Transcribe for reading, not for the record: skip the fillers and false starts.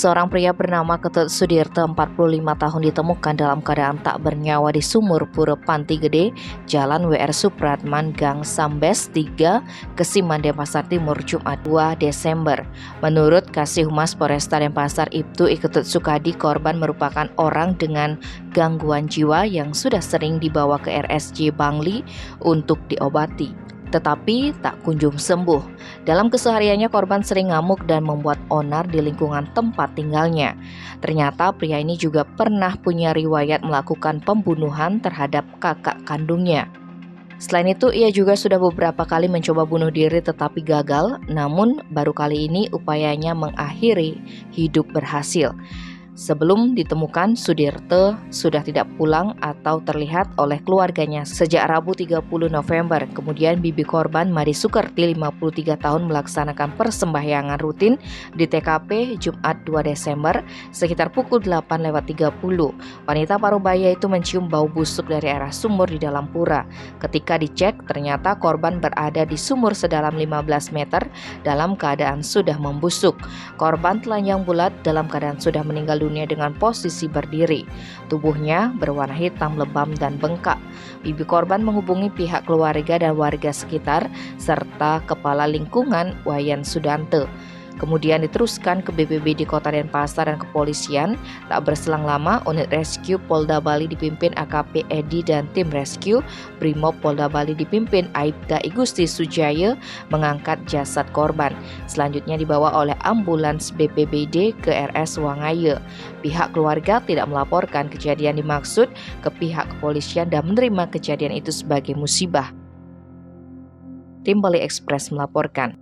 Seorang pria bernama Ketut Sudirte 45 tahun ditemukan dalam keadaan tak bernyawa di sumur Pura Panti Gede, Jalan WR Supratman, Gang Sambes 3, Kesiman, Denpasar Timur, Jumat 2 Desember. Menurut Kasih Humas Polresta Denpasar Ibtu Ketut Sukadi, korban merupakan orang dengan gangguan jiwa yang sudah sering dibawa ke RSJ Bangli untuk diobati, tetapi tak kunjung sembuh. Dalam kesehariannya, korban sering ngamuk dan membuat onar di lingkungan tempat tinggalnya. Ternyata pria ini juga pernah punya riwayat melakukan pembunuhan terhadap kakak kandungnya. Selain itu, ia juga sudah beberapa kali mencoba bunuh diri tetapi gagal, namun baru kali ini upayanya mengakhiri hidup berhasil. Sebelum ditemukan, Sudirte sudah tidak pulang atau terlihat oleh keluarganya sejak Rabu 30 November. Kemudian bibi korban, Mari Sukerti, 53 tahun, melaksanakan persembahyangan rutin di TKP Jumat 2 Desember sekitar pukul 8.30. Wanita parubaya itu mencium bau busuk dari arah sumur di dalam pura. Ketika dicek, ternyata korban berada di sumur sedalam 15 meter dalam keadaan sudah membusuk. Korban telanjang bulat dalam keadaan sudah meninggal dunia dengan posisi berdiri. Tubuhnya berwarna hitam, lebam, dan bengkak. Bibi korban menghubungi pihak keluarga dan warga sekitar serta Kepala Lingkungan Wayan Sudante. Kemudian diteruskan ke BPBD Kota Denpasar dan kepolisian. Tak berselang lama, unit rescue Polda Bali dipimpin AKP Edi dan tim rescue Brimob Polda Bali dipimpin Aibda Igusti Sujaya mengangkat jasad korban. Selanjutnya dibawa oleh ambulans BPBD ke RS Wangaya. Pihak keluarga tidak melaporkan kejadian dimaksud ke pihak kepolisian dan menerima kejadian itu sebagai musibah. Tim Bali Express melaporkan.